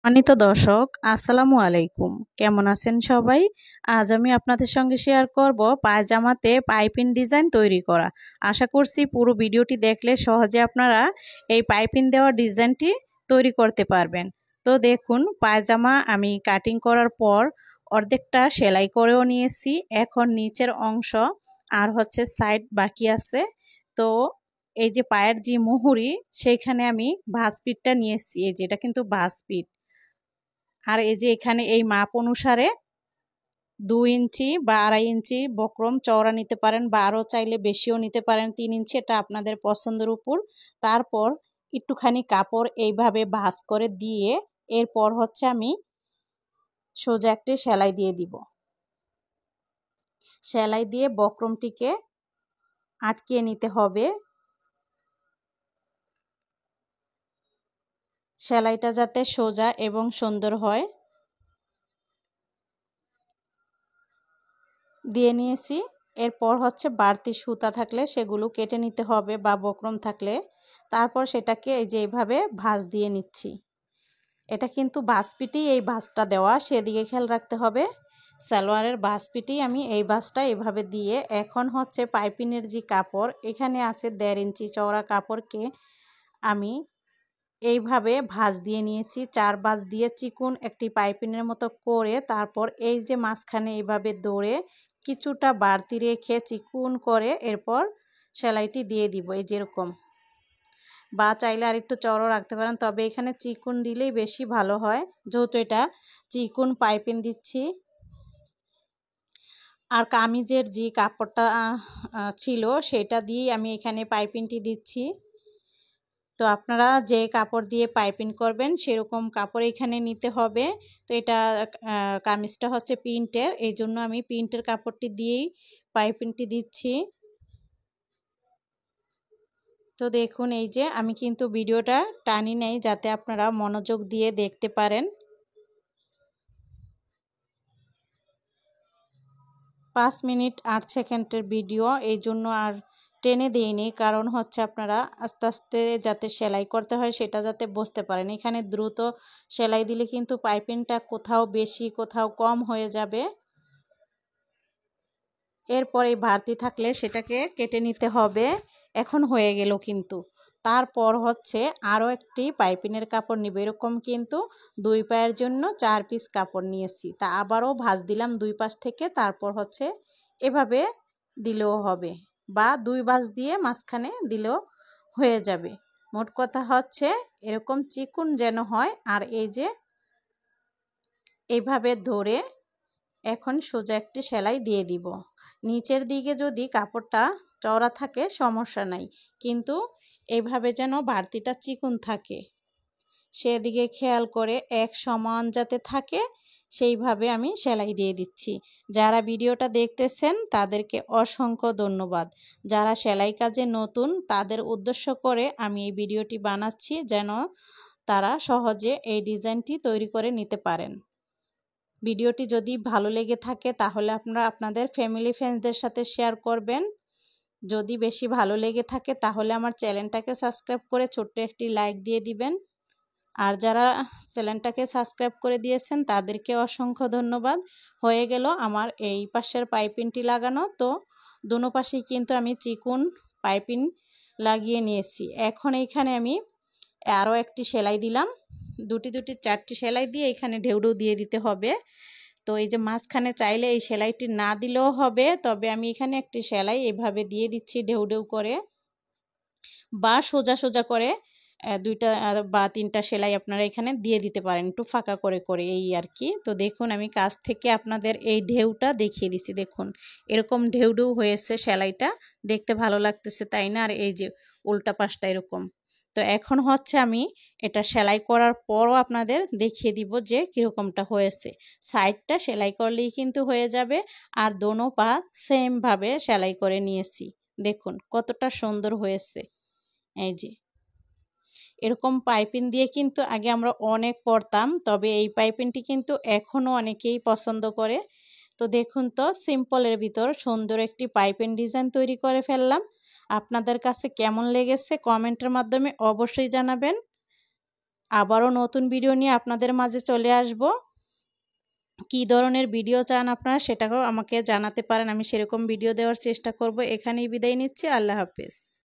সম্মানিত দর্শক, আসসালামু আলাইকুম। কেমন আছেন সবাই? আজ আমি আপনাদের সঙ্গে শেয়ার করব পায়জামাতে পাইপিং ডিজাইন তৈরি করা। আশা করছি পুরো ভিডিওটি দেখলে সহজে আপনারা এই পাইপিং দেওয়া ডিজাইনটি তৈরি করতে পারবেন। তো দেখুন, পায়জামা আমি কাটিং করার পর অর্ধেকটা সেলাই করেও নিয়েছি। এখন নিচের অংশ আর সাইড বাকি আছে। তো এই যে পায়ের যে মুহুরি, সেইখানে আমি ভাঁজ পিঠটা নিয়েছি। এই যে এটা কিন্তু ভাঁজ পিঠ। আর এই যে এখানে এই মাপ অনুসারে 2 ইঞ্চি বা 2.5 ইঞ্চি বক্রম চওড়া নিতে পারেন, বা আরও চাইলে বেশিও নিতে পারেন, 3 ইঞ্চি, এটা আপনাদের পছন্দের উপর। তারপর একটুখানি কাপড় এইভাবে ভাঁজ করে দিয়ে এরপর আমি সোজা একটি সেলাই দিয়ে দিব। সেলাই দিয়ে বক্রমটিকে আটকিয়ে নিতে হবে। সেলাইটা যাতে সোজা এবং সুন্দর হয় দিয়ে নিয়েছি। এরপর বাড়তি সুতা থাকলে সেগুলো কেটে নিতে হবে, বা বক্রম থাকলে। তারপর সেটাকে এই যে এইভাবে ভাঁজ দিয়ে নিচ্ছি। এটা কিন্তু ভাঁজ পিঠেই এই ভাঁজটা দেওয়া, সেদিকে খেয়াল রাখতে হবে। সালোয়ারের ভাঁজ পিঠেই আমি এই ভাঁজটা এভাবে দিয়ে এখন পাইপিংয়ের যে কাপড় এখানে আছে 1.5 ইঞ্চি চওড়া কাপড়কে আমি এইভাবে ভাঁজ দিয়ে নিয়েছি। 4 ভাঁজ দিয়ে চিকন একটি পাইপিংয়ের মতো করে তারপর এই যে মাঝখানে এইভাবে দৌড়ে কিছুটা বাড়তি রেখে চিকন করে এরপর সেলাইটি দিয়ে দিব, এই যেরকম। বা চাইলে আর একটু চড়ও রাখতে পারেন, তবে এখানে চিকন দিলেই বেশি ভালো হয়, যেহেতু এটা চিকন পাইপিং দিচ্ছি। আর কামিজের যে কাপড়টা ছিল সেটা দিয়েই আমি এখানে পাইপিংটি দিচ্ছি। তো আপনারা যে কাপড় দিয়ে পাইপিং করবেন সেরকম কাপড় এখানে নিতে হবে। তো এটা কামিজটা প্রিন্টের, এই জন্য আমি প্রিন্টের কাপড়টি দিয়েই পাইপিংটি দিচ্ছি। তো দেখুন, এই যে আমি কিন্তু ভিডিওটা টানি নাই, যাতে আপনারা মনোযোগ দিয়ে দেখতে পারেন। 5 মিনিট 8 সেকেন্ডের ভিডিও, এই জন্য আর টেনে দিইনি, কারণ আপনারা আস্তে আস্তে যাতে সেলাই করতে হয় সেটা যাতে বুঝতে পারেন। এখানে দ্রুত সেলাই দিলে কিন্তু পাইপিংটা কোথাও বেশি কোথাও কম হয়ে যাবে। এরপরে বাড়তি থাকলে সেটাকে কেটে নিতে হবে। এখন হয়ে গেল কিন্তু। তারপর আরও একটি পাইপিংয়ের কাপড় নিব, এরকম কিন্তু 2 পায়ের জন্য 4 পিস কাপড় নিয়েছি। তা আবারও ভাঁজ দিলাম 2 পাশ থেকে। তারপর এভাবে দিলেও হবে, বা 2 ভাঁজ দিয়ে মাঝখানে দিলেও হয়ে যাবে। মোট কথা এরকম চিকন যেন হয়। আর এই যে এইভাবে ধরে এখন সোজা একটি সেলাই দিয়ে দিব। নিচের দিকে যদি কাপড়টা চওড়া থাকে সমস্যা নাই, কিন্তু এইভাবে যেন বাড়তিটা চিকন থাকে সেদিকে খেয়াল করে এক সমান যাতে থাকে সেইভাবে আমি সেলাই দিয়ে দিচ্ছি। যারা ভিডিওটা দেখতেছেন তাদেরকে অসংখ্য ধন্যবাদ। যারা সেলাই কাজে নতুন তাদের উদ্দেশ্য করে আমি এই ভিডিওটি বানাচ্ছি, যেন তারা সহজে এই ডিজাইনটি তৈরি করে নিতে পারেন। ভিডিওটি যদি ভালো লেগে থাকে তাহলে আপনারা আপনাদের ফ্যামিলি ফ্রেন্ডসদের সাথে শেয়ার করবেন। যদি বেশি ভালো লেগে থাকে তাহলে আমার চ্যানেলটাকে সাবস্ক্রাইব করে ছোট্ট একটি লাইক দিয়ে দিবেন। আর যারা চ্যানেলটাকে সাবস্ক্রাইব করে দিয়েছেন তাদেরকে অসংখ্য ধন্যবাদ। হয়ে গেল আমার এই পাশের পাইপিংটি লাগানো। তো দুনো পাশেই কিন্তু আমি চিকন পাইপিং লাগিয়ে নিয়েছি। এখন এইখানে আমি আরও একটি সেলাই দিলাম, দুটি 4টি সেলাই দিয়ে এখানে ঢেউ দিয়ে দিতে হবে। তো এই যে মাঝখানে চাইলে এই সেলাইটি না দিলেও হবে, তবে আমি এখানে একটি সেলাই এভাবে দিয়ে দিচ্ছি ঢেউ করে, বা সোজা সোজা করে 2টা বা 3টা সেলাই আপনারা এখানে দিয়ে দিতে পারেন, একটু ফাঁকা করে করে, এই আর কি। তো দেখুন, আমি কাছ থেকে আপনাদের এই ঢেউটা দেখিয়ে দিচ্ছি। দেখুন এরকম ঢেউ হয়েছে, সেলাইটা দেখতে ভালো লাগতেছে, তাই না? আর এই যে উল্টা পাশটা এরকম। তো এখন আমি এটা সেলাই করার পরও আপনাদের দেখিয়ে দিব যে কীরকমটা হয়েছে। সাইডটা সেলাই করলেই কিন্তু হয়ে যাবে। আর দোনো পা সেমভাবে সেলাই করে নিয়েছি। দেখুন কতটা সুন্দর হয়েছে। এই যে এরকম পাইপিং দিয়ে কিন্তু আগে আমরা অনেক পরতাম, তবে এই পাইপিংটি কিন্তু এখনও অনেকেই পছন্দ করে। তো দেখুন, তো সিম্পলের ভিতর সুন্দর একটি পাইপিং ডিজাইন তৈরি করে ফেললাম। আপনাদের কাছে কেমন লেগেছে কমেন্টের মাধ্যমে অবশ্যই জানাবেন। আবারও নতুন ভিডিও নিয়ে আপনাদের মাঝে চলে আসব। কী ধরনের ভিডিও চান আপনারা সেটাও আমাকে জানাতে পারেন, আমি সেরকম ভিডিও দেওয়ার চেষ্টা করব। এখানেই বিদায় নিচ্ছি, আল্লাহ হাফেজ।